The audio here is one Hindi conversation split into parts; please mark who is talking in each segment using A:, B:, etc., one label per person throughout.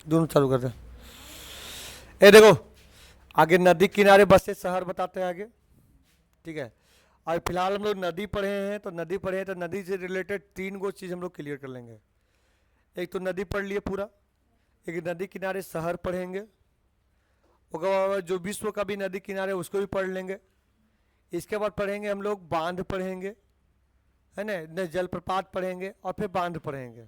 A: दोनों चालू कर दे। ए देखो, आगे नदी किनारे बसे शहर बताते हैं आगे, ठीक है। और फिलहाल हम लोग नदी पढ़े हैं, तो नदी पढ़े हैं तो नदी से रिलेटेड तीन गो चीज़ हम लोग क्लियर कर लेंगे। एक तो नदी पढ़ लिए पूरा, एक नदी किनारे शहर पढ़ेंगे, उसके बाद जो विश्व का भी नदी किनारे उसको भी पढ़ लेंगे। इसके बाद पढ़ेंगे हम लोग बांध पढ़ेंगे, है ना, जलप्रपात पढ़ेंगे और फिर बांध पढ़ेंगे,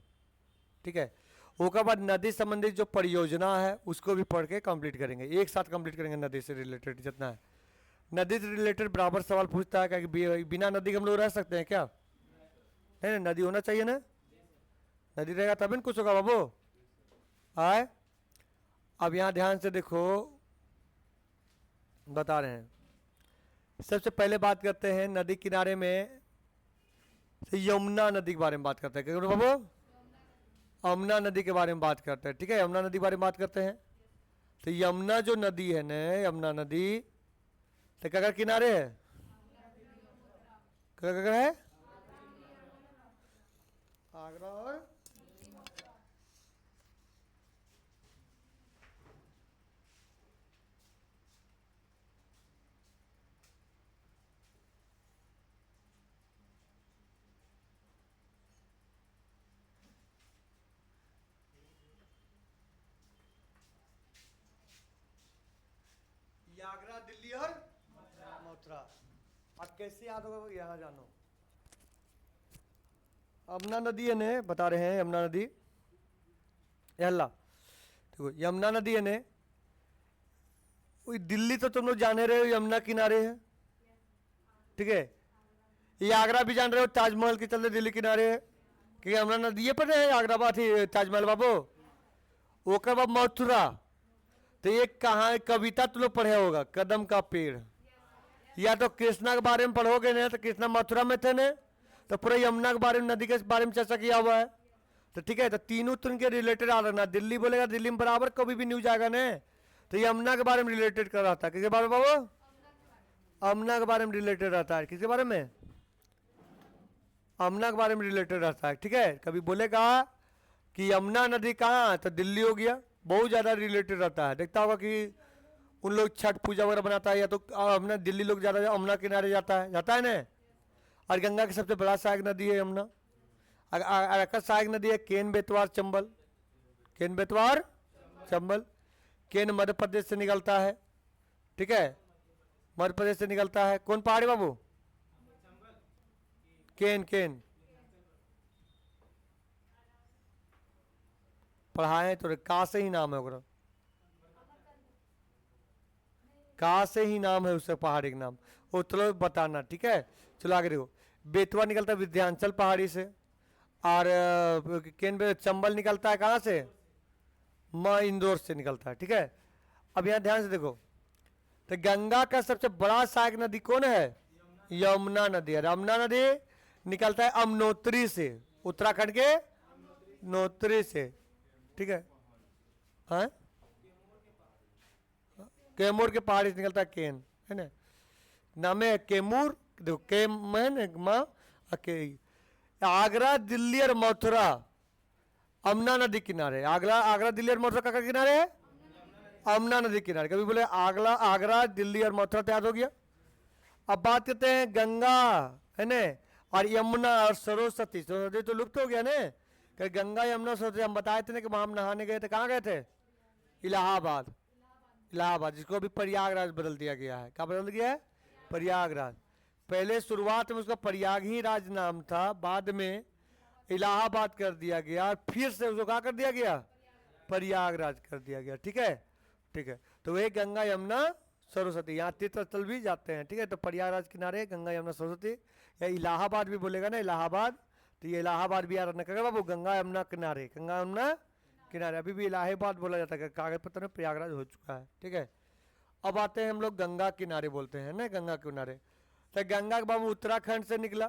A: ठीक है। उसके बाद नदी संबंधित जो परियोजना है उसको भी पढ़ के कंप्लीट करेंगे, एक साथ कंप्लीट करेंगे नदी से रिलेटेड जितना है। नदी से रिलेटेड बराबर सवाल पूछता है कि बिना नदी के हम लोग रह सकते हैं क्या? नहीं, नदी होना चाहिए ना, नदी रहेगा तभी ना कुछ होगा बाबू। आए, अब यहाँ ध्यान से देखो, बता रहे हैं। सबसे पहले बात करते हैं नदी किनारे में यमुना नदी के बारे में बात करते हैं। क्या बाबू? यमुना नदी के बारे में बात करते हैं, ठीक है। यमुना नदी के बारे में बात करते हैं। तो यमुना जो नदी है ना, यमुना नदी तो क्या किनारे है? क्या है? आगरा और आगरा, दिल्ली और मथुरा। अब कैसे याद होगा यहाँ जानो। यमुना नदी है ने, बता रहे हैं यमुना नदी, अल्लाह देखो यमुना नदी है ने, दिल्ली तो तुम लोग जाने रहे हो यमुना किनारे है, ठीक है। ये आगरा भी जान रहे हो ताजमहल के चलते दिल्ली किनारे है, कि यमुना नदी ये पर है आगरा बात ही ताजमहल बाबू। वो कब अब मथुरा, तो ये कहाँ कविता तुम लोग पढ़े होगा, कदम का पेड़। या तो कृष्णा के बारे में पढ़ोगे ना, तो कृष्णा मथुरा में थे ने, तो पूरा यमुना के बारे में, नदी के बारे में चर्चा किया हुआ है। तो ठीक है, तो तीनों तुम के रिलेटेड आ रहा, दिल्ली बोलेगा दिल्ली में बराबर कभी भी न्यूज आएगा ना, तो यमुना के बारे में रिलेटेड कर रहा था। किसके बारे में बाबू? यमुना के बारे में रिलेटेड रहता है। किसके बारे में? यमुना के बारे में रिलेटेड रहता है, ठीक है। कभी बोलेगा कि यमुना नदी कहाँ, तो दिल्ली हो गया, बहुत ज़्यादा रिलेटेड रहता है। देखता होगा कि उन लोग छठ पूजा वगैरह बनाता है, या तो हमने दिल्ली लोग ज़्यादा यमुना किनारे जाता है ना। और गंगा की सबसे बड़ा सहायक नदी है यमुना। अगर सहायक नदी है केन बेतवार चंबल, केन बेतवार चंबल। केन मध्य प्रदेश से निकलता है, ठीक है, मध्य प्रदेश से निकलता है। कौन पहाड़ी बाबू? केन, केन पढ़ाए तो का से ही नाम है ओकरा, का से ही नाम है उससे पहाड़ी का नाम, वो चलो बताना, ठीक है। चलो आगे देखो, बेतवा निकलता है विंध्याचल पहाड़ी से, और केन चंबल निकलता है कहाँ से? इंदौर से निकलता है, ठीक है। अब यहाँ ध्यान से देखो, तो गंगा का सबसे बड़ा सहायक नदी कौन है? यमुना नदी है। यमुना नदी निकलता है अमनोत्री से, उत्तराखंड के नोत्री से, ठीक है। हाँ, कैमूर के पहाड़ी से निकलता है केन, है ना, नाम है कैमूर। देखो आगरा, दिल्ली और मथुरा यमुना नदी किनारे। आगरा दिल्ली और मथुरा का किनारे है? यमुना नदी किनारे। कभी बोले आगरा दिल्ली और मथुरा तो याद हो गया। अब बात करते हैं गंगा, है ना, और यमुना और सरस्वती। सरस्वती तो लुप्त हो गया ना, कि गंगा यमुना सरस्वती हम बताए थे ना कि वहां हम नहाने गए थे। कहाँ गए थे? इलाहाबाद, इलाहाबाद, जिसको अभी प्रयागराज बदल दिया गया है। क्या बदल दिया है? प्रयागराज। पहले शुरुआत में उसका प्रयाग ही राज नाम था, बाद में इलाहाबाद कर दिया गया, फिर से उसको क्या कर दिया गया? प्रयागराज कर दिया गया, ठीक है, ठीक है। तो वही गंगा यमुना सरस्वती, यहाँ तीर्थ स्थल भी जाते हैं, ठीक है। तो प्रयागराज किनारे गंगा यमुना सरस्वती, या इलाहाबाद भी बोलेगा ना, इलाहाबाद, तो ये इलाहाबाद भी याद रखना करेगा बाबू, गंगा यमुना किनारे, गंगा यमुना किनारे। अभी भी इलाहाबाद बोला जाता है, कागज पत्र में प्रयागराज हो चुका है, ठीक है। अब आते हैं हम लोग गंगा किनारे बोलते हैं ना, गंगा किनारे। तो गंगा के बाबू उत्तराखंड से निकला।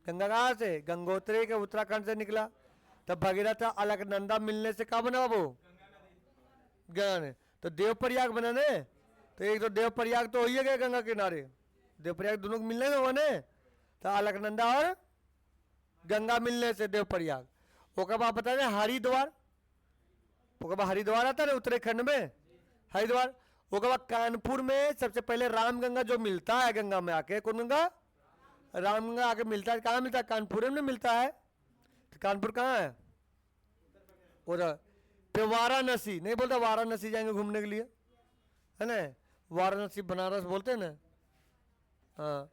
A: गंगा कहाँ से? गंगोत्री के उत्तराखंड से निकला। तब भगीरथ अलकनंदा मिलने से कहाँ बना बाबू? गंगा ने। तो देव प्रयाग बना ने, तो एक तो देव प्रयाग तो हो ही गया गंगा किनारे, देव प्रयाग दोनों मिलने में बने, तो अलकनंदा और गंगा मिलने से देव प्रयाग। वो कब आप बता दें, हरिद्वार, उसके बाद हरिद्वार आता है ना उत्तराखंड में, हरिद्वार। उसके बाद कानपुर में सबसे पहले रामगंगा जो मिलता है गंगा में आके, कौन गंगा? रामगंगा आके मिलता है। कहाँ मिलता है? कानपुर में मिलता है। तो कानपुर कहाँ है? उधर। फिर वाराणसी, नहीं बोलता वाराणसी जाएंगे घूमने के लिए, है ना? वाराणसी बनारस बोलते हैं ना। हाँ,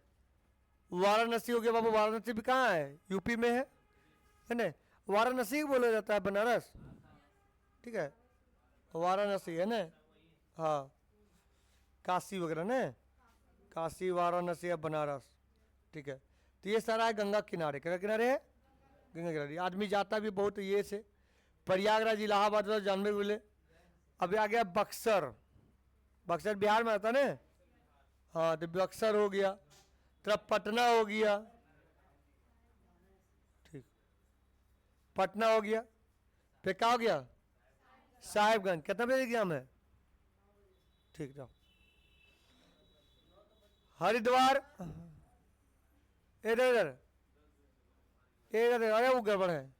A: वाराणसी हो गया बाबू। वाराणसी भी कहाँ है? यूपी में है ना? वाराणसी बोला जाता है, बनारस, ठीक है, वाराणसी है ना। हाँ, काशी वगैरह ना, काशी, वाराणसी या बनारस, ठीक है। तो ये सारा है गंगा किनारे। क्या किनारे है? गंगा किनारे। आदमी जाता भी बहुत ये से, प्रयागराज, इलाहाबाद वाला जानवे बोले। अभी आ गया बक्सर। बक्सर बिहार में आता ना। हाँ, तो बक्सर हो गया, तरफ पटना हो गया, ठीक, पटना हो गया। फिर क्या हो गया? साहिबगंज। कितना बजे एग्जाम है? ठीक, जाओ। हरिद्वार, इधर इधर इधर, अरे वो गड़बड़ है।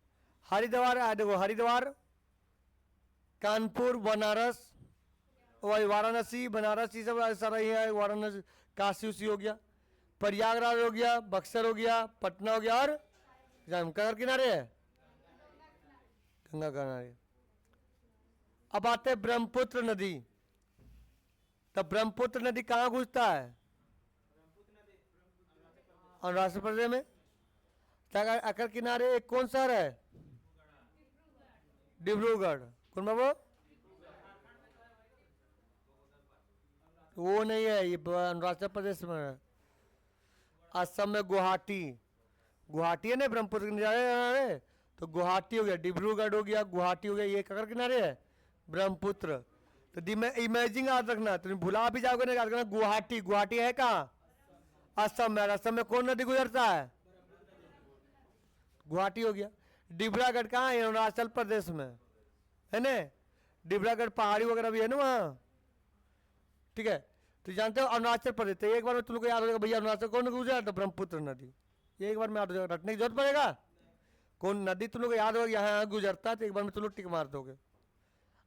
A: हरिद्वार, देखो हरिद्वार, कानपुर, बनारस, वही वाराणसी, बनारस, ये सब सारा ही है। वाराणसी, काशी उसी हो गया, प्रयागराज हो गया, बक्सर हो गया, पटना हो गया, और कगर किनारे है, गंगा किनारे। अब आते हैं ब्रह्मपुत्र नदी। तो ब्रह्मपुत्र नदी कहाँ घुसता है? अरुणाचल प्रदेश में। अकर किनारे एक कौन शहर है? डिब्रूगढ़। कौन बाबू? वो नहीं है, ये अरुणाचल प्रदेश में है। असम में गुवाहाटी। गुवाहाटी है ना ब्रह्मपुत्र के किनारे, तो गुवाहाटी हो गया, डिब्रूगढ़ हो गया, गुवाहाटी हो गया। ये ककर किनारे है? ब्रह्मपुत्र। तो इमेजिंग याद रखना, तुम भुला भी जाओगे ना, याद रखना गुवाहाटी। गुवाहाटी है कहाँ? असम में। असम में कौन नदी गुजरता है? गुवाहाटी हो गया। डिब्रूगढ़ कहाँ है? अरुणाचल प्रदेश में, है ना। डिब्रूगढ़ पहाड़ी वगैरह भी है ना वहाँ, ठीक है। तो जानते हो अरुणाचल प्रदेश। तो एक बार में तुम लोग को याद हो जाएगा, भैया अरुणाचल कौन गुजरा? तो ब्रह्मपुत्र नदी। ये एक बार में याद हो जाएगा, रटने की जरूरत पड़ेगा। कौन नदी तुम लोग को याद होगा यहाँ गुजरता है, तो एक बार में तुम लोग टिक मार दोगे।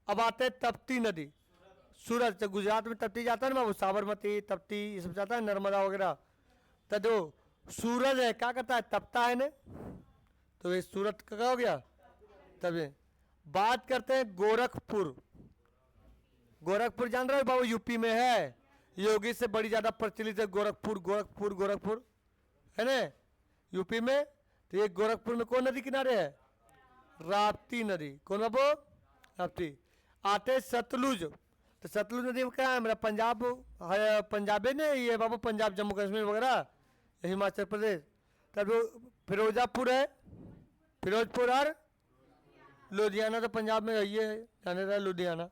A: अब आते हैं तप्ती नदी। सूरज से गुजरात में तप्ती जाता है ना बाबू, साबरमती, तप्ती, ये सब जाता है, नर्मदा वगैरह। तो जो सूरज है क्या करता है? तपता है ना। तो ये सूरज का हो गया तभी। बात करते हैं गोरखपुर। गोरखपुर जान रहे हो बाबू? यूपी में है, योगी से बड़ी ज्यादा प्रचलित है गोरखपुर। गोरखपुर, गोरखपुर है ना, यूपी में। तो ये गोरखपुर में कौन नदी किनारे है? राप्ती नदी। कौन बाबू? राप्ती। आते सतलुज। तो सतलुज नदी में क्या है? मेरा पंजाब है, पंजाब है ना ये बाबू, पंजाब, जम्मू कश्मीर वगैरह, हिमाचल प्रदेश। तब फिरोजापुर है, फिरोजपुर और लुधियाना। तो पंजाब में ये है, जाने रहा लुधियाना।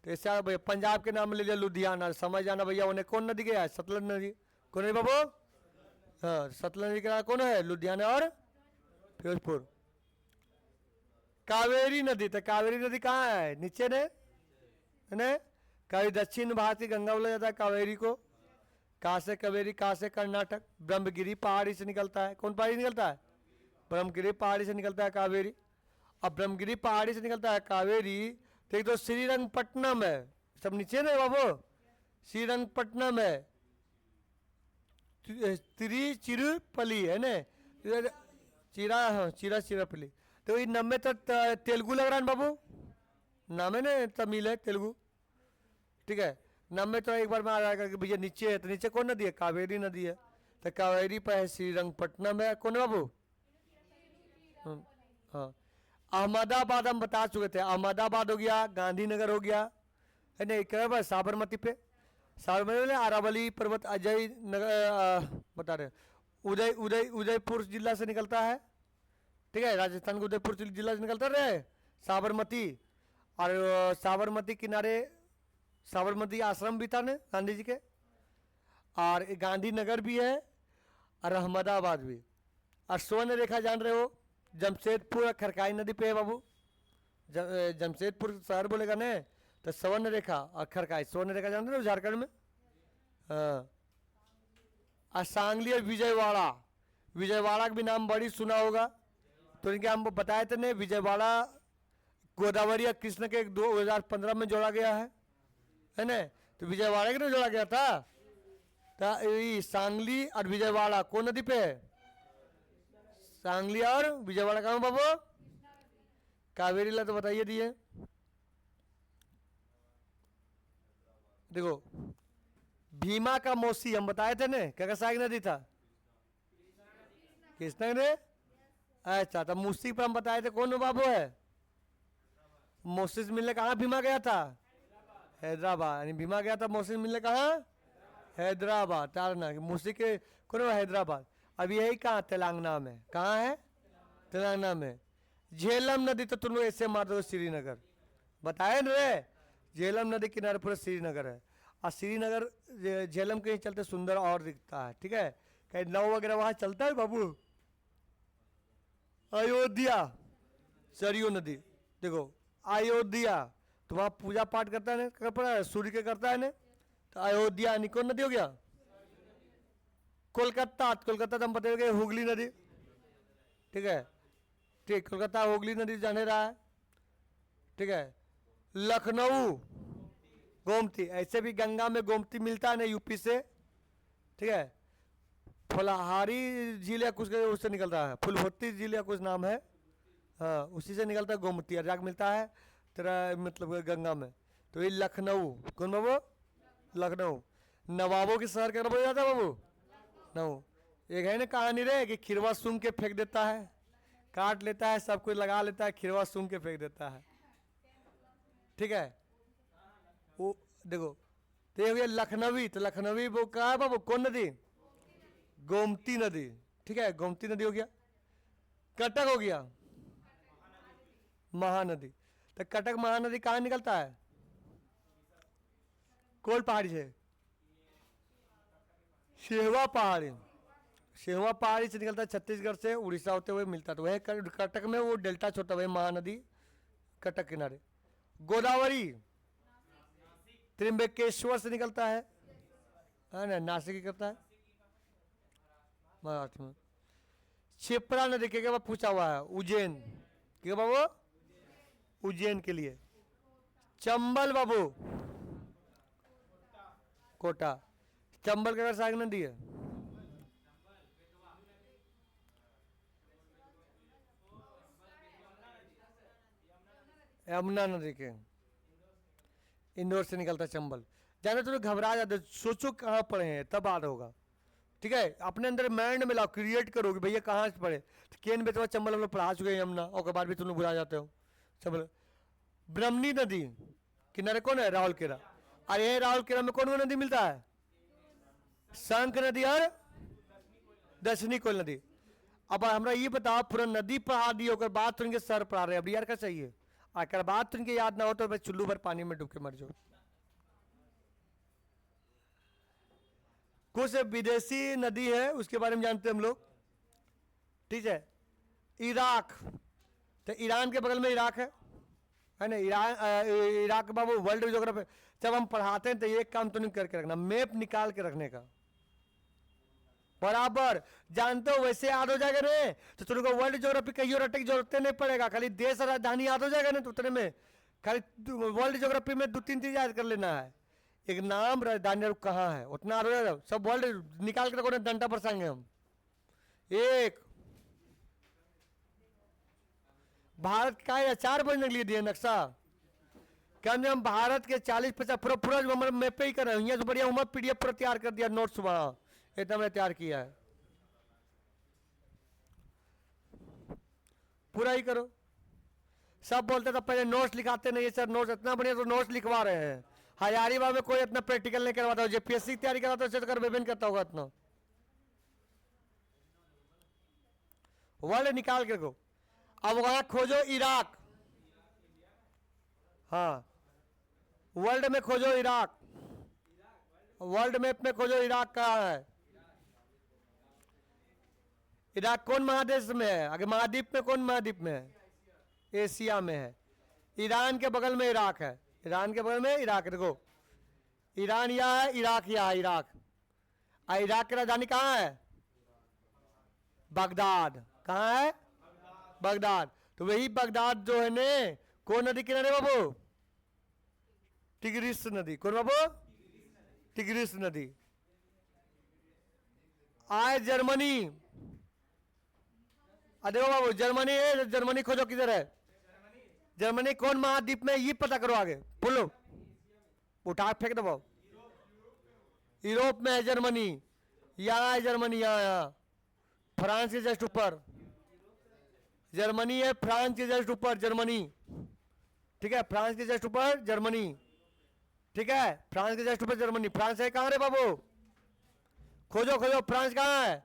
A: तो ऐसा भैया पंजाब के नाम ले लिया लुधियाना, समझ जाना भैया उन्हें कौन नदी गया है? सतलुज नदी। कौन है बाबू? हाँ, सतलुज नदी का कौन है? लुधियाना और फिरोजपुर। कावेरी नदी। तो कावेरी नदी कहाँ है? नीचे ने, है ना। कभी दक्षिण भारत की गंगा बोला जाता है कावेरी को। कहाँ से कावेरी? कहाँ से? कर्नाटक, ब्रह्मगिरी पहाड़ी से निकलता है। कौन पहाड़ी निकलता है? ब्रह्मगिरी पहाड़ी से निकलता है कावेरी। अब ब्रह्मगिरी पहाड़ी से निकलता है कावेरी, तो एक तो श्रीरंगपट्टनम है, सब नीचे ना बाबू, श्रीरंगपट्टनम है, तिरुचिरापल्ली है ना, चिरापल्ली। तो ये नाम में तो तेलुगु लग रहा है ना बाबू, नाम है ना तमिल है, तेलुगु, ठीक है। नाम में तो एक बार में आ जाएगा कि भैया नीचे है, तो नीचे कौन नदी है? कावेरी नदी है। तो कावेरी पर है श्रीरंगपट्टनम है। कौन है बाबू? हाँ, अहमदाबाद हम बता चुके थे। अहमदाबाद हो गया, गांधीनगर हो गया, है ना। एक है साबरमती पे, साबरमती में अरावली पर्वत, अजय नगर बता रहे, उदयपुर जिला से निकलता है, ठीक है। राजस्थान के उदयपुर जिला से निकलता रहे साबरमती। और साबरमती किनारे साबरमती आश्रम भी था ना गांधी जी के, और गांधीनगर भी है, और अहमदाबाद भी। और स्वर्ण रेखा जान रहे हो? जमशेदपुर खरकाई नदी पे है बाबू। जमशेदपुर शहर बोलेगा ना, तो स्वर्ण रेखा और खरकाई, स्वर्ण रेखा जानते हो झारखंड में। हाँ, और सांगली और विजयवाड़ा, विजयवाड़ा का भी नाम बड़ी सुना होगा। तो इनके हम बताए थे ना, विजयवाड़ा गोदावरी और कृष्ण के 2015 में जोड़ा गया है ना। तो विजयवाड़ा के ना जोड़ा गया था। तो ये सांगली और विजयवाड़ा कौन नदी पे है? सांगली और विजयवाड़ा कहाँ बाबू? कावेरी ला तो बताइए दिए। देखो भीमा का मौसी हम बताए थे ना, क्या सहायक नदी था? कृष्णा ने। अच्छा, तो मूसी पर हम बताए थे कौन बाबू है? मोसिस मिलने कहाँ भीमा गया था? हैदराबाद। यानी भीमा गया था मोसिस मिलने कहाँ? हैदराबाद। तारना मूसी के कौन? हैदराबाद। अब यही कहाँ? तेलंगाना में। कहाँ है? तेलंगाना में। झेलम नदी तो तुम लोग ऐसे मार दो, श्रीनगर बताए न रे। झेलम नदी किनारे पूरा श्रीनगर है। और श्रीनगर झेलम के चलते सुंदर और दिखता है। ठीक है, कहीं नाव वगैरह वहां चलता है बाबू। अयोध्या सरयू नदी। देखो अयोध्या तो वहां पूजा पाठ करता है ना, कर पड़ा है सूर्य के करता है ना। तो अयोध्या यानी कौन नदी हो गया? कोलकाता। कोलकाता तो हम बताएंगे हुगली नदी। ठीक है, ठीक, कोलकाता हुगली नदी जाने रहा है। ठीक है, लखनऊ गोमती। ऐसे भी गंगा में गोमती मिलता है ना यूपी से। ठीक है, फुलहारी झील या कुछ उससे निकलता है, फुलहोती झील या कुछ नाम है। हाँ, उसी से निकलता है गोमती। और जाके मिलता है तेरा मतलब गंगा में। तो ये लखनऊ कौन बाबू? लखनऊ। नवाबों के शहर का बोला जाता है बाबू नऊ। एक है ना कहानी रे कि खिरवा सूंघ के फेंक देता है, काट लेता है, सब कुछ लगा लेता है, खिरवा सूंघ के फेंक देता है। ठीक है, वो देखो तो ये हो गया लखनवी। तो लखनवी वो कहा है बाबू? कौन नदी? गोमती नदी। ठीक है, गोमती नदी हो गया। कटक हो गया महानदी। तो कटक महानदी कहाँ निकलता है? कोल पहाड़ी से, शेहवा पहाड़ी। शेहवा पहाड़ी से निकलता है छत्तीसगढ़ से उड़ीसा होते हुए मिलता है। तो वह कटक में वो डेल्टा छोटा वही महानदी कटक किनारे। गोदावरी त्रिम्बकेश्वर से निकलता है ना, नासिक ही करता है महाराष्ट्र में। क्षिप्रा नदी के बाद पूछा हुआ है उज्जैन के बाबू, उज्जैन के लिए। चंबल बाबू कोटा। चंबल का साग नदी है। यमुना नदी के इंदौर से निकलता चंबल। जाने तो घबरा जाते, सोचो कहाँ पढ़े हैं तब बात होगा। ठीक है, अपने अंदर माइंड में लाओ, क्रिएट करोगे भैया कहाँ से पढ़े। तो केन बेतवा चंबल हम लोग पढ़ा चुके हैं यमुना, और के बाद भी तुम लोग भुला जाते हो चंबल। ब्रह्मणी नदी किनारे कौन है? राउरकेला। और ये राउरकेला में कौन कौन नदी मिलता है? शंख नदी और दक्षिणी कोयल नदी। अब हमरा ये बताओ, पूरा नदी पढ़ा दी ओकर बाद तुमके सर पढ़ा रहे, अब यार क्या चाहिए? आकर बाद तुमके याद ना हो तो बस चुल्लू भर पानी में डूब के मर जाओ। कुछ विदेशी नदी है उसके बारे में जानते हैं हम लोग। ठीक है, इराक। तो ईरान के बगल में इराक है ना। इराक बाबू वर्ल्ड ज्योग्राफी जब हम पढ़ाते हैं तो एक काम तो नहीं करके रखना, मैप निकाल के रखने का बराबर। जानते हो वैसे याद हो जाएगा ना, तो तुमको वर्ल्ड ज्योग्राफी कहियो रटने की जरूरत नहीं पड़ेगा। खाली देश और राजधानी याद हो जाएगा ना, तो उतने में खाली वर्ल्ड ज्योग्राफी में 2-3 चीज याद कर लेना है। एक नाम, राजधानी कहाँ है, उतना याद हो जाएगा। सब वर्ल्ड निकाल के रखो ना, डंडा बरसाएंगे हम। एक भारत का 4 बनने के लिए दिए नक्शा। क्या हम भारत के 40-50 पूरा पूरा जो हमारे मैप पे ही कर रहे हैं। यहाँ से बढ़िया हम PDF पूरा तैयार कर दिया, नोट्स वहाँ इतना मैंने तैयार किया है, पूरा ही करो। सब बोलते थे पहले नोट्स लिखाते नहीं सर, नोट्स इतना बढ़िया तो नोट्स लिखवा रहे हैं। हजारीबाग में कोई इतना प्रैक्टिकल नहीं करवाता, JPSC की तैयारी करवाता है, कर विभिन्न करता होगा इतना। वर्ल्ड निकाल के रखो। अब वहां खोजो इराक। हाँ, वर्ल्ड में खोजो इराक, वर्ल्ड मैप में खोजो इराक कहाँ है। इराक कौन महादेश में है? आगे महाद्वीप में कौन महाद्वीप में है? एशिया में है। ईरान के बगल में इराक है, ईरान के बगल में इराक। देखो ईरान यहाँ है, इराक यहाँ है। इराक इराक की राजधानी कहाँ है? बगदाद। कहाँ है? बगदाद। तो वही बगदाद जो है ने कौन नदी किनारे बाबू? टिग्रिस नदी। कौन बाबू? टिग्रिस नदी। आए जर्मनी। देखो बाबू जर्मनी है, जर्मनी खोजो किधर है। जर्मनी कौन महाद्वीप में, ये पता करो आगे बोलो। उठा फेंक दो। यूरोप में है जर्मनी। यहाँ है जर्मनी, यहाँ फ्रांस के जस्ट ऊपर जर्मनी है, फ्रांस के जस्ट ऊपर जर्मनी। ठीक है, फ्रांस के जस्ट ऊपर जर्मनी। ठीक है, फ्रांस के जस्ट ऊपर जर्मनी। फ्रांस है कहाँ रे बाबू? खोजो खोजो, फ्रांस कहाँ है?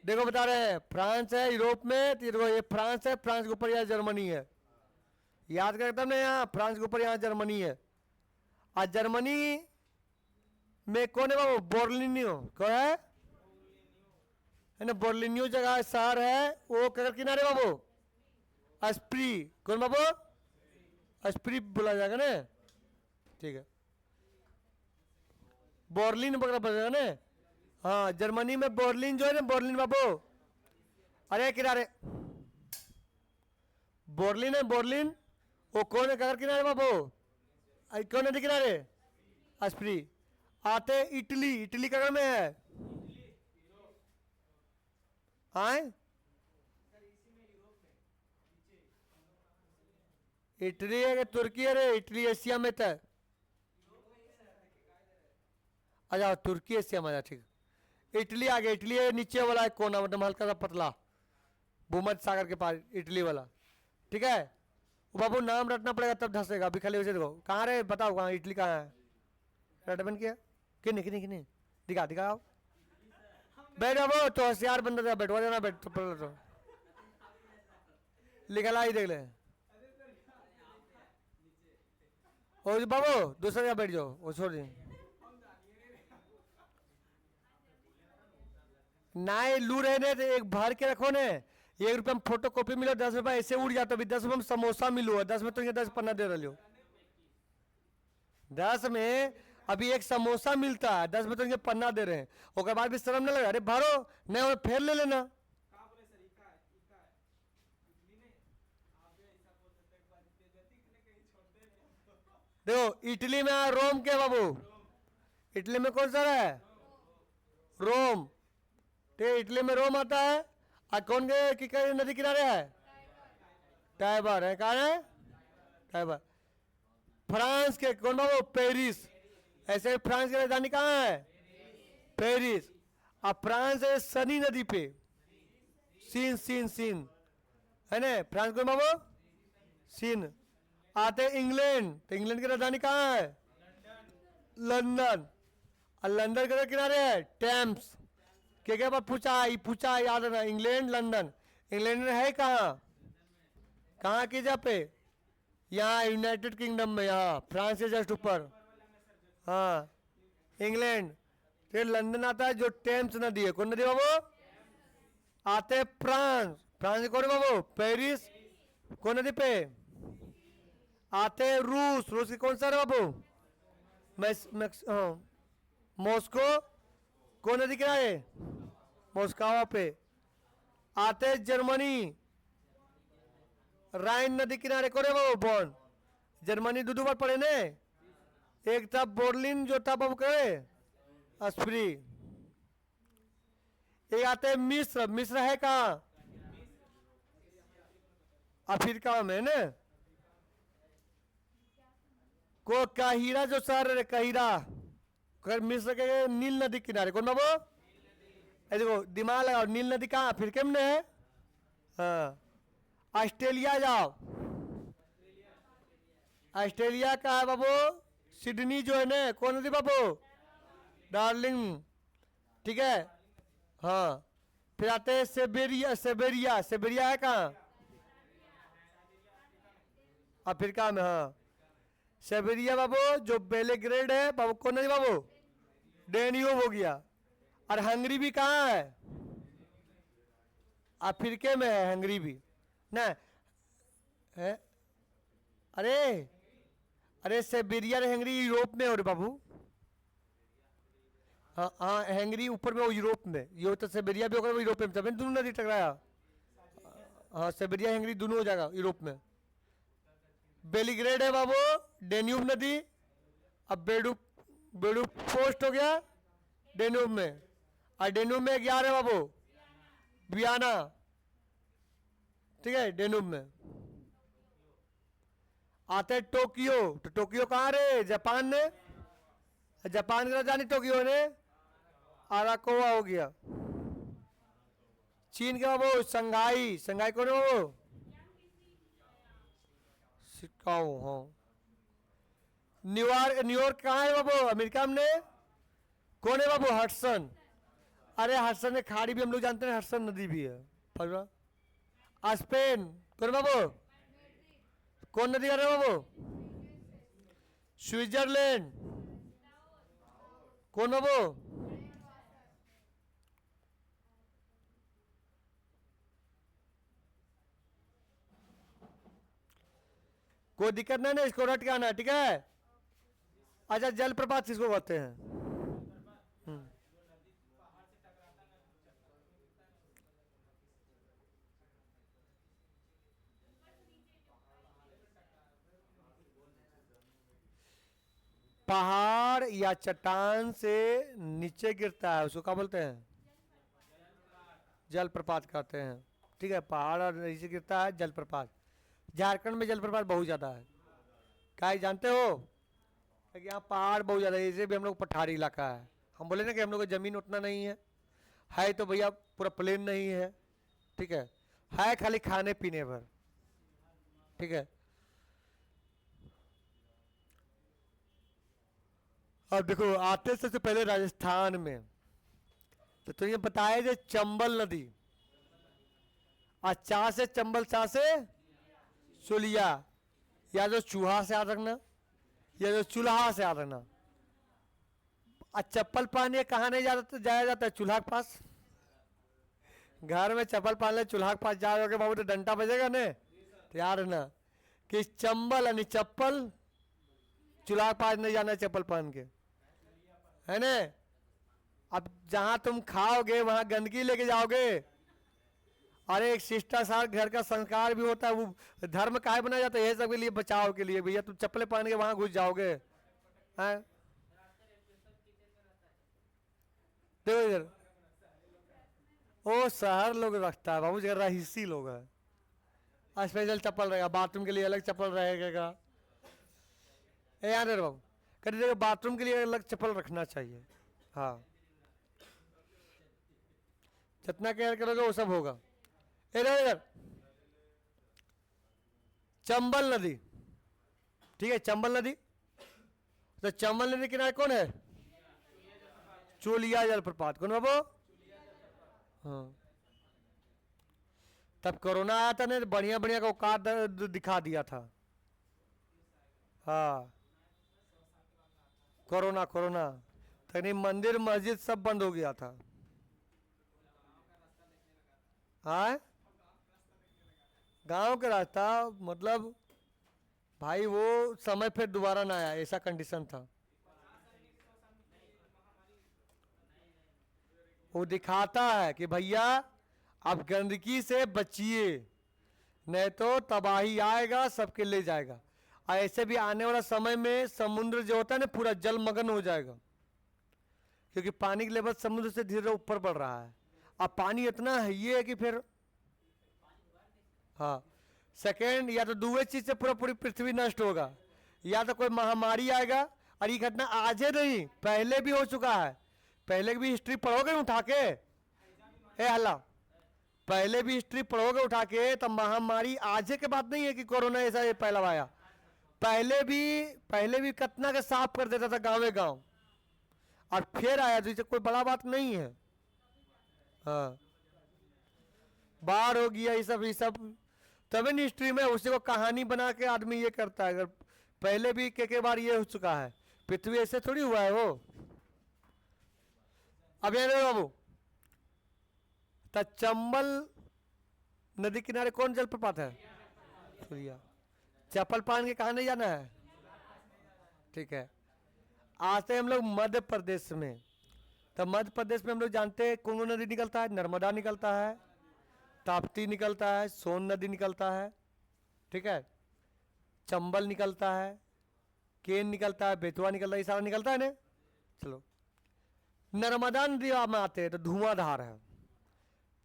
A: देखो बता रहे हैं, फ्रांस है यूरोप में। तो ये फ्रांस है, फ्रांस के ऊपर यहाँ जर्मनी है। याद करता ना, यहाँ फ्रांस के ऊपर यहाँ जर्मनी है। और जर्मनी में कौन है बाबू? बोर्लिनियो। कौन है ना? बोर्लिनियो जगह शहर है, वो कगर किनारे बाबू? अस्प्री। कौन बाबू? अस्प्री बोला जाएगा ना। ठीक है, बोर्लिन पकड़ा पड़ेगा ना। हाँ, जर्मनी में बोर्लिन जो है ना, बोर्लिन बाबू। अरे किनारे बोर्लिन है, बोर्लिन। वो कौन है कगर किनारे बाबू? कौन नदी किनारे? अस्प्री। आते इटली। इटली कगर में है? आए इटली है कि तुर्की है रे? इटली एशिया में था। अच्छा, तुर्की एशिया में। ठीक, इटली आ गया। इटली है नीचे वाला एक कोना, मतलब हल्का सा पतला, भूमध्य सागर के पास, इटली वाला। ठीक है, वो बाबू नाम रटना पड़ेगा तब धंसेगा। अभी खाली वैसे देखो कहाँ रे, बताओ कहाँ इटली कहाँ है? रटबन किया किन्नी किन्नी किन्नी दिखा दिखाओ। बैठ बाबू, तो होशियार बंदा था, बैठवा देना। बैठ तो लिखला ही देख ले। और बाबू दूसरा जगह बैठ जाओ, वो छोड़ दी। नाए लू रहे ने तो एक भर के रखो ने। 1 रुपये में फोटो कॉपी मिलो, 10 रुपये ऐसे उड़ जाता। 10 रुपये में समोसा मिलो, 10 में तो 10 पन्ना दे रहे हो। 10 में अभी एक समोसा मिलता है, 10 में तो पन्ना दे रहे हैं। उसके बाद भी शर्म न लगा? अरे भरो नहीं और फिर ले लेना। देखो इटली में रोम के बाबू, इटली में कौन सा है? रोम। ठीक, इटली में रोम आता है। और कौन के नदी किनारे है? टाइबर है। कहाँ है? टाइबर। फ्रांस के कौन बाबू? पेरिस। ऐसे फ्रांस की राजधानी कहाँ है? पेरिस। अब फ्रांस है सनी नदी पे, सीन सीन सीन है ना। फ्रांस कौन बाबू? सीन। आते इंग्लैंड, तो इंग्लैंड की राजधानी कहाँ है? लंदन। और लंदन के किनारे है टेम्स। क्या बात पूछा याद है ना? England London. इंग्लैंड में है कहाँ? कहाँ की जगह पे? यहाँ यूनाइटेड किंगडम में, यहाँ फ्रांस से जस्ट ऊपर। हाँ, इंग्लैंड। फिर लंदन आता है, जो टेम्स नदी है। कौन नदी बाबू? आते फ्रांस। फ्रांस कौन बाबू? पेरिस। कौन नदी पे? आते रूस। रूस की कौन सा है बाबू? मॉस्को। कौन नदी किनारे? मॉस्को पे। आते जर्मनी, राइन नदी किनारे। कौन है बाबू? बॉन। जर्मनी दो बार पड़े ने। एक था बोर्लिन, जो था बाबू करे अस्प्री। एक आते मिस्र। मिस्र है कहाँ? अफ्रीका में ना। को काहिरा जो शहर है, काहिरा मिस्र के नील नदी किनारे। कौन बाबू? देखो दिमाग लगाओ, नील नदी कहाँ? अफ्रीका में है। हाँ, ऑस्ट्रेलिया जाओ। ऑस्ट्रेलिया का है बाबू सिडनी जो है ना। कौन नदी बाबू? डार्लिंग। ठीक है, हाँ। फिर आते हैं सेबेरिया। सेबेरिया, सेबेरिया है कहाँ? अफ्रीका में। हाँ, सेबेरिया बाबू जो बेलेग्रेड है बाबू। कौन नदी बाबू? डेन्यूब हो गया। और हंगरी भी कहाँ है? अफ्रीका में है हंगरी भी ना है। अरे सेबेरिया हंगरी यूरोप में हो रे बाबू। हाँ हाँ, हंगरी ऊपर में, वो यूरोप में। ये तो सेबेरिया भी होगा, वो यूरोप में। तब दोनों नदी टकराया। हाँ, सेबेरिया हंगरी दोनों हो जाएगा यूरोप में। बेलीग्रेड है बाबू, डेन्यूब नदी। अब बेडू पोस्ट हो गया डेन्यूब में, और डेन्यूब में क्या है बाबू, वियना, ठीक है, डेन्यूब में। आते टोक्यो, तो टोक्यो कहाँ रे, जापान ने, जापान की राजधानी टोक्यो ने। अराकोवा हो गया। चीन के बाबू संघाई, संघाई कौन है बाबू, शिकागो, हाँ। न्यूयॉर्क कहाँ है बाबू, अमेरिका में। कौन है बाबू, हडसन। अरे हडसन में खाड़ी भी हम लोग जानते हैं, हडसन नदी भी है। स्पेन कौन बाबू, कौन नदी का रहे बाबू, स्विट्जरलैंड कौन बाबू, कोई दिक्कत नहीं ना, इसको रट के आना, ठीक है। अच्छा, जलप्रपात किसको कहते हैं, पहाड़ या चट्टान से नीचे गिरता है उसको क्या बोलते हैं, जलप्रपात कहते हैं, ठीक है। पहाड़ और नीचे गिरता है जलप्रपात। झारखंड में जलप्रपात बहुत ज़्यादा है, क्या ये जानते हो, कि यहाँ पहाड़ बहुत ज़्यादा है, इसे भी हम लोग पठारी इलाका है। हम बोले ना कि हम लोग की ज़मीन उतना नहीं है तो भैया पूरा प्लेन नहीं है, ठीक है खाली खाने पीने पर, ठीक है। अब देखो आते सबसे पहले राजस्थान में, तो ये बताया जो चंबल नदी, और चा से चंबल, चा से चुलिया, या जो चूहा से याद रखना, या जो चूल्हा से याद रखना। और चप्पल पहने कहाँ नहीं जाया जाता है, चूल्हा के पास। घर में चप्पल पहन ले, चूल्हा के पास जाओगे बाबू तो डंडा बजेगा ने, तो याद रखना कि चंबल यानी चप्पल, चूल्हा के पास नहीं जाना चप्पल पहन के, है ना। अब जहां तुम खाओगे वहां गंदगी लेके जाओगे। अरे एक शिष्टाचार घर का संस्कार भी होता है, वो धर्म काहे बनाया जाता है, ये सब के लिए, बचाव के लिए। भैया तुम चप्पलें पहन के वहां घुस जाओगे, हैं। देखो इधर, ओ शहर लोग रखता है बाबू, जगह रहीसी लोग है, स्पेशल चप्पल रहेगा, बाथरूम के लिए अलग चप्पल रहेगा। ए यार बाबू, कभी देखो बाथरूम के लिए अलग चप्पल रखना चाहिए, हाँ। जितना केयर करोगे वो सब होगा। इधर चंबल नदी, ठीक है, चंबल नदी। तो चंबल नदी किनारे कौन है, चूलिया जलप्रपात, कौन बाबू, हाँ। तब कोरोना आया था ना, बढ़िया बढ़िया का औकात दिखा दिया था, हाँ। कोरोना तकरीबन मंदिर मस्जिद सब बंद हो गया था, हाँ। गांव का रास्ता मतलब भाई वो समय फिर दोबारा ना आया, ऐसा कंडीशन था। वो दिखाता है कि भैया आप गंदगी से बचिए, नहीं तो तबाही आएगा, सबके ले जाएगा। और ऐसे भी आने वाला समय में समुद्र जो होता है ना पूरा जलमग्न हो जाएगा, क्योंकि पानी का लेवल समुद्र से धीरे ऊपर बढ़ रहा है। अब पानी इतना है ये कि फिर, हाँ, सेकेंड या तो दूसरे चीज से पूरी पृथ्वी नष्ट होगा, या तो कोई महामारी आएगा। और ये घटना आज है नहीं, पहले भी हो चुका है। पहले की भी हिस्ट्री पढ़ोगे उठा के, ए हल्ला, पहले भी हिस्ट्री पढ़ोगे उठा के, तब महामारी आज के बात नहीं है कि कोरोना ऐसा ये पहला आया। पहले भी कितना के साफ कर देता था गांव गांव, और फिर आया, तो कोई बड़ा बात नहीं है, हाँ। बाढ़ हो गया, ये सब तभी नहीं हिस्ट्री में उसी को कहानी बना के आदमी ये करता है। अगर पहले भी के बार ये हो चुका है, पृथ्वी ऐसे थोड़ी हुआ है वो। अब ये बाबू, तो चंबल नदी किनारे कौन जलप्रपात है, सूर्या। चप्पल पहन के कहा नहीं जाना है, ठीक है। आते हम लोग मध्य प्रदेश में, तो मध्य प्रदेश में हम लोग जानते हैं कौन कौन नदी निकलता है, नर्मदा निकलता है, ताप्ती निकलता है, सोन नदी निकलता है, ठीक है। चंबल निकलता है, केन निकलता है, बेतवा निकलता है, ये सारा निकलता है ना। चलो, नर्मदा नदी में आते हैं तो धुआंधार है।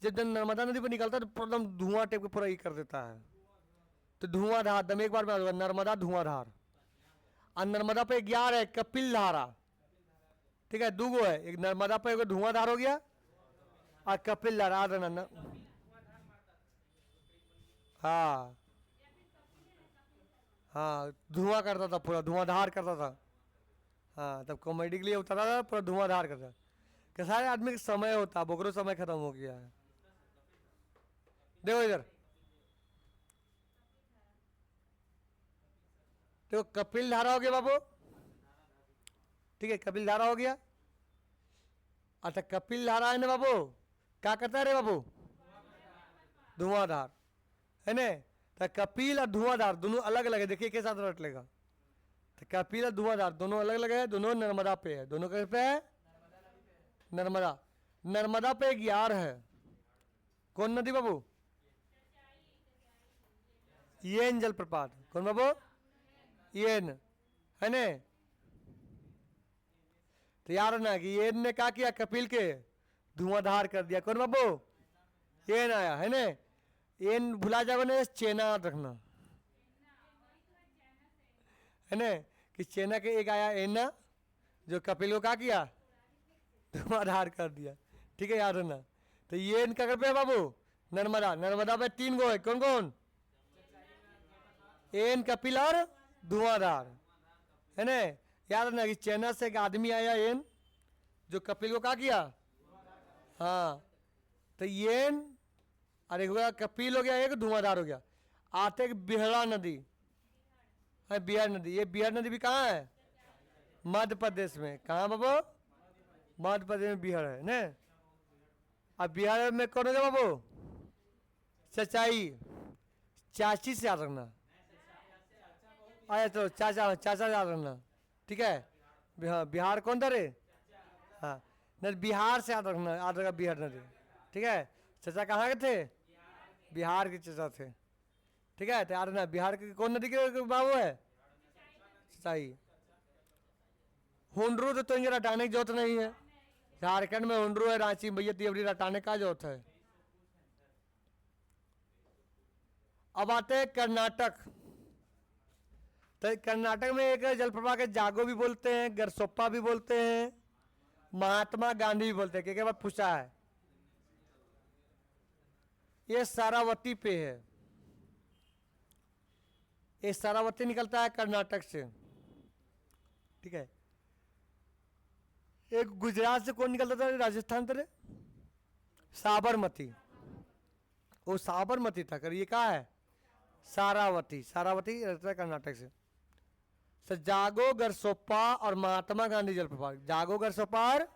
A: जब नर्मदा नदी पर निकलता है तो एकदम धुआं टाइप के पूरा ये कर देता है, तो धुआंधार दम एक बार में नर्मदा धुआंधार। और नर्मदा पे 11 है कपिल धारा, ठीक है, दूगो है, एक नर्मदा पे एक धुआंधार हो गया और कपिल धारा। हाँ हाँ, धुआं करता था पूरा, धुआंधार करता था। हाँ, तब कॉमेडी के लिए उतरा था, पूरा धुआंधार करता। कि सारे आदमी का समय होता, बोकरो समय खत्म हो गया है। देखो इधर, देखो कपिल धारा हो गया बाबू, ठीक है, कपिल धारा हो गया। अच्छा, कपिल धारा है ना बाबू, क्या करता है रे बाबू? धुआंधार है ना। तो कपिल और धुआंधार दोनों अलग अलग है, देखिए के साथ रट लेगा। तो कपिल और धुआंधार दोनों अलग अलग है, दोनों नर्मदा पे है। दोनों कहीं पे है? नर्मदा। नर्मदा पे एक यार है, कौन नदी बाबू? येन जलप्रपात। कौन बाबू? येन, है ने। तो यार ना कि येन ने क्या किया? कपिल के धुआंधार कर दिया। कौन बाबू? येन आया, है ने। येन भुला जाओ ने, चेना रखना, है ने, कि चेना के एक आया एना, जो कपिल को क्या किया? धुआंधार कर दिया, ठीक है, याद रखना। तो येन कहाँ पे है बाबू? नर्मदा। नर्मदा पे 3 गो है, कौन कौन? एन, कपिल और धुआंधार, है ना। याद रखना कि चेन्नई से एक आदमी आया एन, जो कपिल को क्या किया? हाँ, तो येन और एक हुआ कपिल हो गया, एक धुआंधार हो गया। आते बिहार नदी है, बिहार नदी। ये बिहार नदी भी कहाँ है? मध्य प्रदेश में। कहाँ बाबू? मध्य प्रदेश में बिहार है ना। अब बिहार में कौन हो गया बाबू? चचाई, चाची से याद रखना। आया तो चाचा, चाचा याद रखना, ठीक है। बिहार कौन था रे? हाँ, नहीं, बिहार से याद रखना, याद रखा बिहार नदी, ठीक है। चाचा कहाँ के थे? बिहार के चाचा थे, ठीक है। तो याद रखना, बिहार की कौन नदी के बाबू है? चाचाई। हुंडरू तो इनके रटाने की जरूरत नहीं है, झारखंड में हुंडरू है, रांची भैया तिवरी, रटाने का जरूरत है। अब आते हैं कर्नाटक। तो कर्नाटक में एक जलप्रपात के जागो भी बोलते हैं, गरसोप्पा भी बोलते हैं, महात्मा गांधी भी बोलते हैं। क्या बात पूछा है? ये सारावती पे है, ये सारावती निकलता है कर्नाटक से, ठीक है। एक गुजरात से कौन निकलता था? राजस्थान से साबरमती, वो साबरमती था कर, ये कहाँ है? सारावती। सारावती रहता है कर्नाटक से। जागो, गरसोप्पा और महात्मा गांधी जलप्रपात। जागो, गरसोप्पा और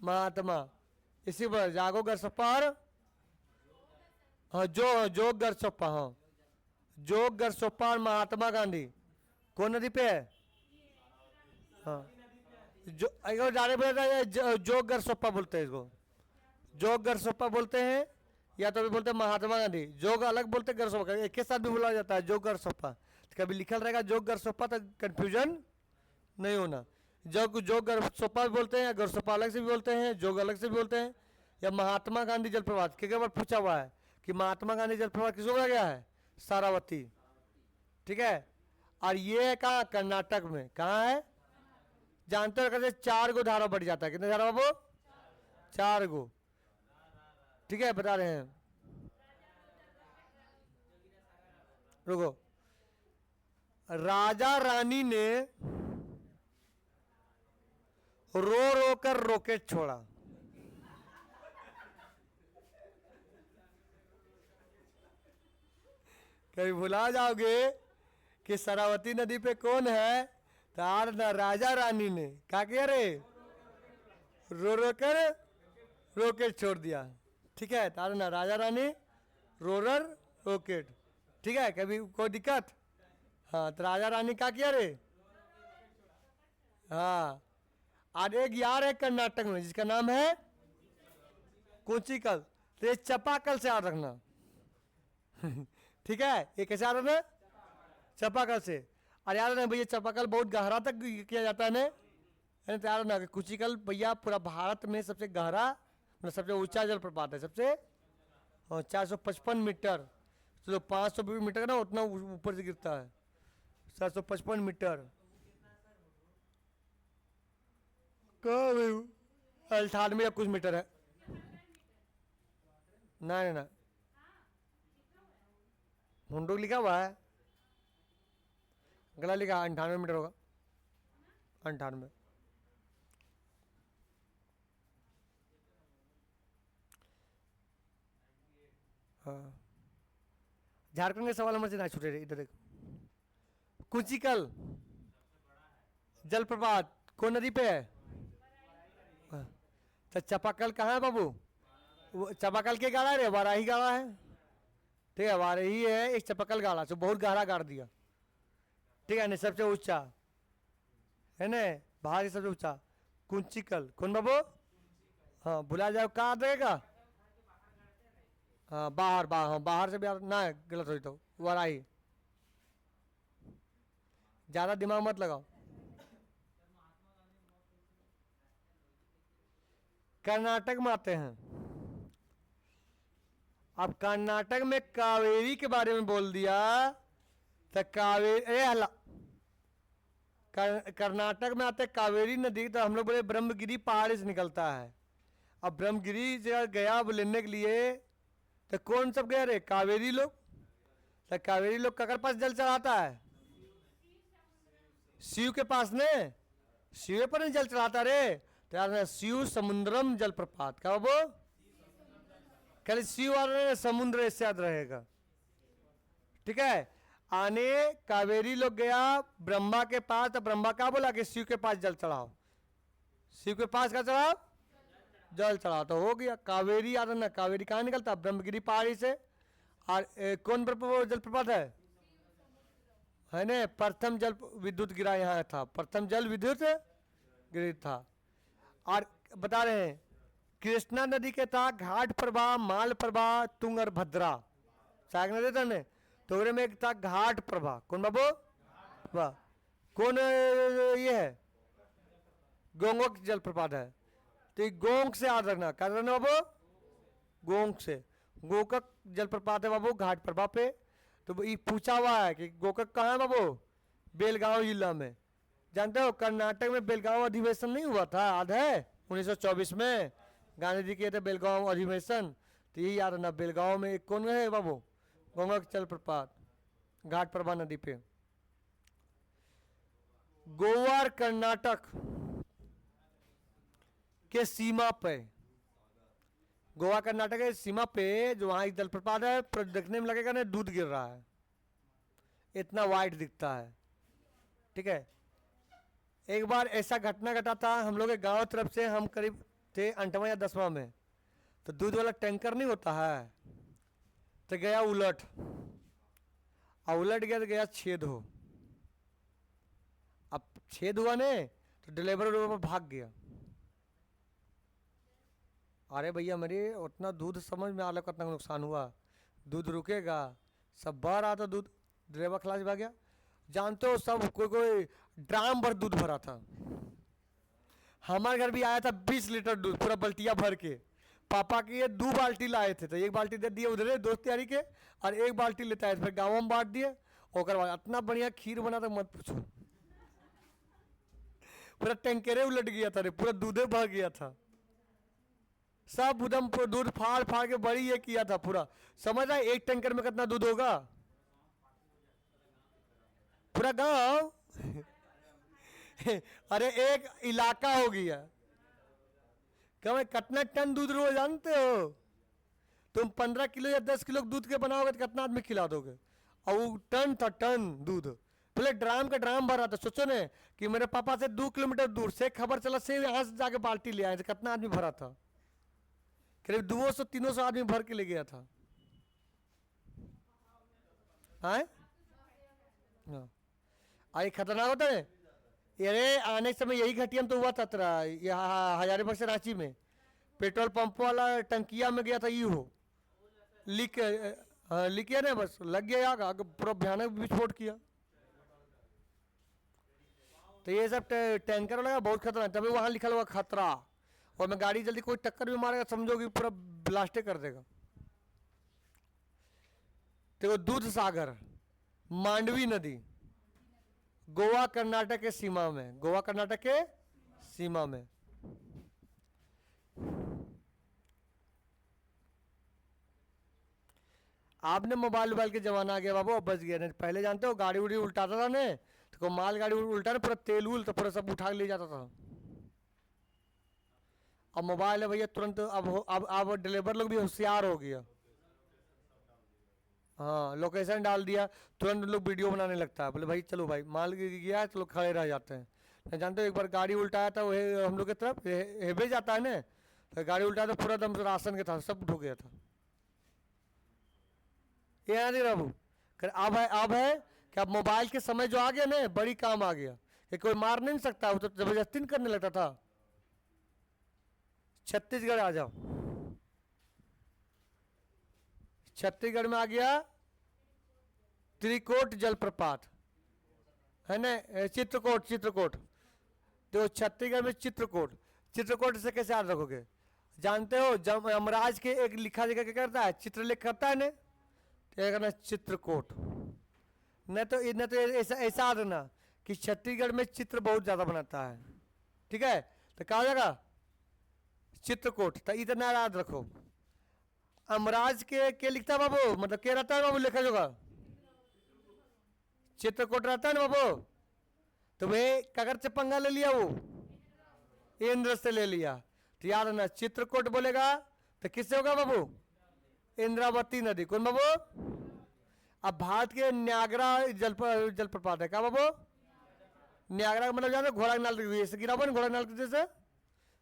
A: महात्मा, इसी पर जागो, गरसोप्पा और हाँ, जोग गरसोप्पा, हाँ, जोग गरसोप्पा और महात्मा गांधी कौन नदी पे है? हाँ, जो जोग गरसोप्पा बोलते हैं इसको, जोग गरसोप्पा बोलते हैं, या तो भी बोलते हैं महात्मा गांधी। जोग अलग बोलते हैं, गरसोप्पा एक के साथ भी बोला जाता है, जोग गरसोप्पा। तो कभी लिखल रहेगा जोग गरसोप्पा, तो कंफ्यूजन नहीं होना। जोग गरसोप्पा भी बोलते हैं, या गरसोप्पा अलग से भी बोलते हैं, जोग अलग से भी बोलते हैं, या महात्मा गांधी जलप्रपात। क्या बार पूछा हुआ है कि महात्मा गांधी जलप्रपात किसको कहा गया है? सारावती, ठीक है। और ये है कहाँ? कर्नाटक में। कहाँ है? जानते हो कैसे? 4 गो धारा बढ़ जाता है। कितने धारा बाबू? 4 गो, ठीक है, बता रहे हैं, रुको। राजा रानी ने रो रो कर रॉकेट छोड़ा। कभी भुला जाओगे कि सारावती नदी पे कौन है? तो यार ना, राजा रानी ने क्या किया रे? रो रो कर रॉकेट छोड़ दिया, ठीक है। तार ना, राजा रानी, रोरर, रॉकेट, ठीक है। कभी कोई दिक्कत? हाँ, तो राजा रानी क्या किया रे? हाँ। आज एक यार है कर्नाटक में, जिसका नाम है कुंचिकल। तो ये चपाकल से याद रखना, ठीक है। ये कैसे याद रखना? चापाकल से। अरे यार ना भैया चापाकल बहुत गहरा तक किया जाता है ना तैयार ना। कुचिकल भैया पूरा भारत में सबसे गहरा मतलब सबसे ऊंचा जलप्रपात है, सबसे 455 मीटर। चलो 500 मीटर ना उतना ऊपर से गिरता है, 455 मीटर। कहाँ 98 या कुछ मीटर है। ना ना ना हुंडो लिखा हुआ है, गला लिखा 98 मीटर होगा, 98। हाँ झारखंड के सवाल नंबर से ना छूटे रहे। इधर देखो कुचिकल जलप्रपात कौन नदी पे है? हाँ। तो चापाकल कहाँ है बाबू? वो चापाकल के गाड़ा रे, वाराही गाड़ा है। ठीक है वाराही है एक चापाकल गाड़ा जो बहुत गहरा गाड़ दिया। ठीक है ना सबसे ऊंचा है ना, बाहर ही सबसे ऊंचा कुंचिकल कौन बाबू? हाँ भुला जाओ कहाँ देगा। हाँ बाहर बाहर, हाँ बाहर से भी ना गलत हुई तो वाराही। ज़्यादा दिमाग मत लगाओ। कर्नाटक में आते हैं। अब कर्नाटक में कावेरी के बारे में बोल दिया तो कावेरी, अरे हल्ला कर्नाटक में आते कावेरी नदी तो हम लोग बोले ब्रह्मगिरी पहाड़ से निकलता है। अब ब्रह्मगिरी से गया वो लेने के लिए तो कौन सब गया रे? कावेरी लोग। तो कावेरी लोग ककर पास जल चढ़ाता है? शिव के पास ने, शिव पर नहीं जल चढ़ाता रे। तो यार शिव समुद्रम जलप्रपात का वो कल शिव और समुद्र इससे याद रहेगा। ठीक है आने कावेरी लोग गया ब्रह्मा के पास तो ब्रह्मा क्या बोला कि शिव के पास जल चढ़ाओ। शिव के पास क्या चढ़ाओ? जल चढ़ाओ। तो हो गया कावेरी। याद ना कावेरी कहाँ निकलता? ब्रह्मगिरी पहाड़ी से। और कौन जलप्रपात है ना? प्रथम जल विद्युत गिरा यहाँ था, प्रथम जल विद्युत गिरी था। और बता रहे हैं कृष्णा नदी के था घाट प्रभा, माल प्रभा, तुंग और भद्रा। साग नदी था ने तो में एक था घाट प्रभा। कौन बाबू? वाह कौन ये है? गोंगोक जलप्रपात है। तो ये गोंग से याद रखना, क्या रखना बाबू? गोंग से। गोकक जलप्रपात है बाबू घाट प्रभा पे। तो ये पूछा हुआ है कि गोकक कहाँ है बाबू? बेलगांव जिला में। जानते हो कर्नाटक में बेलगांव अधिवेशन नहीं हुआ था? याद है 1924 में गांधी जी किए थे बेलगांव अधिवेशन। तो यही याद ना बेलगांव में एक कौन है बाबू? गोंगक जलप्रपात घाट प्रभा नदी पे। गोवा और कर्नाटक के सीमा पे, गोवा कर्नाटक के सीमा पे जो वहां एक जलप्रपात है देखने में लगेगा ना दूध गिर रहा है, इतना वाइट दिखता है। ठीक है एक बार ऐसा घटना घटा था हम लोग के गांव तरफ से, हम करीब थे 8वां या 10वां में। तो दूध वाला टैंकर नहीं होता है तो गया उलट, और उलट गया तो गया छेद हो। अब छेद हुआ ने तो डिलीवर भाग गया। अरे भैया मेरे उतना दूध समझ में आ लो कितना नुकसान हुआ। दूध रुकेगा, सब बह रहा था दूध, ड्राइवर खलास भाग गया। जानते हो सब कोई कोई ड्राम भर दूध भरा था। हमारे घर भी आया था 20 लीटर दूध पूरा बल्टिया भर के। पापा के ये 2 बाल्टी लाए थे तो एक बाल्टी दे दिए उधर दोस्त यारी के, और एक बाल्टी लेता है फिर गाँव में बांट दिए। और बाद इतना बढ़िया खीर बना था मत पूछो, पूरा टैंकरे उलट गया था रे, पूरा दूधे बह गया था। सब उदम दूध फाड़ फाड़ के बड़ी ये किया था पूरा। समझ आए एक टैंकर में कितना दूध होगा? पूरा गांव अरे एक इलाका हो गया। क्या कितना टन दूध रोज जानते हो? तुम 15 किलो या 10 किलो दूध के बनाओगे तो कितना आदमी खिला दोगे? और वो टन था, टन दूध। पहले ड्राम का ड्राम भरा था। सोचो ने कि मेरे पापा से 2 किलोमीटर दूर से खबर चला से यहाँ से जाके बाल्टी ले आए थे, कितना आदमी भरा था? करीब 200-300 आदमी भर के ले गया था। अरे खतरनाक होता है। अरे आने के समय यही घटिया तो हुआ था तेरा यहाँ हजारीबाग से रांची में। पेट्रोल पंप वाला टंकिया में गया था यू हो लीक, लीक किया ना, बस लग गया आग, पूरा भयानक विस्फोट किया। तो ये सब टैंकर वाला बहुत खतरनाक, तभी वहाँ लिखा हुआ खतरा, और मैं गाड़ी जल्दी कोई टक्कर भी मारेगा समझो कि पूरा ब्लास्टे कर देगा। देखो दूध सागर, मांडवी नदी, गोवा कर्नाटक के सीमा में, गोवा कर्नाटक के सीमा में। आपने मोबाइल के जमाना आ गया बाबू, अब बच गया। नहीं पहले जानते हो गाड़ी उड़ी उल्टाता था ने, तो माल गाड़ी उल्टा ना पूरा तेल उल तो पूरा सब उठा के ले जाता था। अब मोबाइल है भैया तुरंत, अब डिलीवर लोग भी होशियार हो गया। हाँ लोकेशन डाल दिया, तुरंत लोग वीडियो बनाने लगता है, बोले भाई चलो भाई माल गया है, चलो खड़े रह जाते हैं। मैं जानते हो एक बार गाड़ी उल्टाया था, वही हम लोग की तरफ हेबे जाता है ना, तो गाड़ी उल्टाया तो पूरा दम राशन के था, सब ढुक गया था। ये नहीं बाबू, अब है कि अब मोबाइल के समय जो आ गया ना, बड़ी काम आ गया कि कोई मार नहीं सकता, वो तो जबरदस्ती करने लगता था। छत्तीसगढ़ आ जाओ, छत्तीसगढ़ में आ गया त्रिकोट जलप्रपात है ना, चित्रकोट, चित्रकोट। तो छत्तीसगढ़ में चित्रकोट, चित्रकोट से कैसे याद रखोगे? जानते हो जब यमराज के एक लिखा जगह क्या करता है, चित्रलेख करता है ना, तो ये करना चित्रकोट। न तो ऐसा ऐसा देना कि छत्तीसगढ़ में चित्र बहुत ज्यादा बनाता है, ठीक है, तो कहा जाएगा चित्रकोट। तो इतना याद रखो। अमराज के लिखता है बाबू, मतलब क्या रहता है बाबू लिखा होगा, चित्रकोट रहता है ना बाबू। तो वे कगर से पंगा ले लिया, वो इंद्र से ले लिया। तो याद रखना चित्रकोट बोलेगा तो किससे होगा बाबू, इंद्रावती नदी। कौन बाबू? अब भारत के न्यागरा जलप्रपात है, क्या बाबू? न्यागरा का मतलब जानो घोड़ा के नाल से गिरा हुआ, घोड़ा के नाल के जैसे,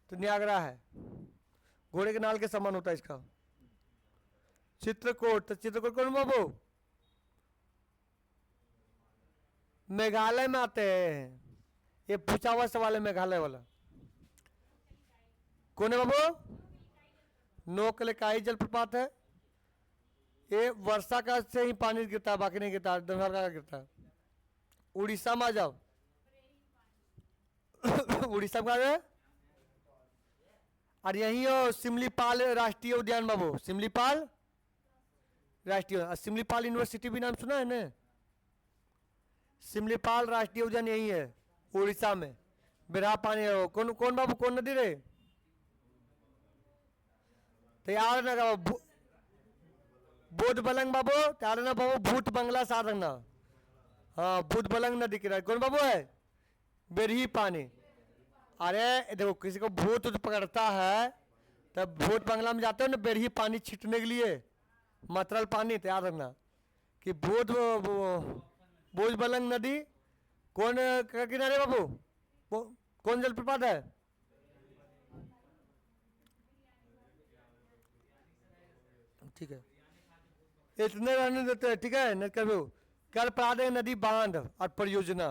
A: तो न्यागरा है, घोड़े के नाल के समान होता है इसका। चित्रकोट, तो चित्रकोट कौन बाबू? मेघालय में आते हैं, ये पूछा हुआ सवाल है मेघालय वाला। कौन है बाबू? नोकलेकाई जलप्रपात है, ये वर्षा का से ही पानी गिरता है, बाकी नहीं गिरता, दमहर का गिरता है। उड़ीसा में आ जाओ उड़ीसा में आ जाए, और यही हो सिमलीपाल राष्ट्रीय उद्यान बाबू, सिमलीपाल राष्ट्रीय, सिमलीपाल यूनिवर्सिटी भी नाम सुना है ना? सिमलीपाल राष्ट्रीय उद्यान यही है उड़ीसा में, बिरहा पानी है। कौन कौन बाबू, कौन नदी रे? तो याद रखना बुध बलंग बाबू, याद रखना बाबू, भूत बंगला साध रखना। हाँ भूत बलंग नदी किनारे कौन बाबू है? बिरही पानी। अरे देखो किसी को भूत पकड़ता है तब भूत बंगला में जाते हो ना, बिरही पानी छिटने के लिए, मतरल पानी। तो याद रखना कि भूत बलंग नदी कौन किनारे बाबू, कौन जलप्रपात है? ठीक है, इतने रहने देते हैं, ठीक है। कर प्रादे नदी बांध और परियोजना।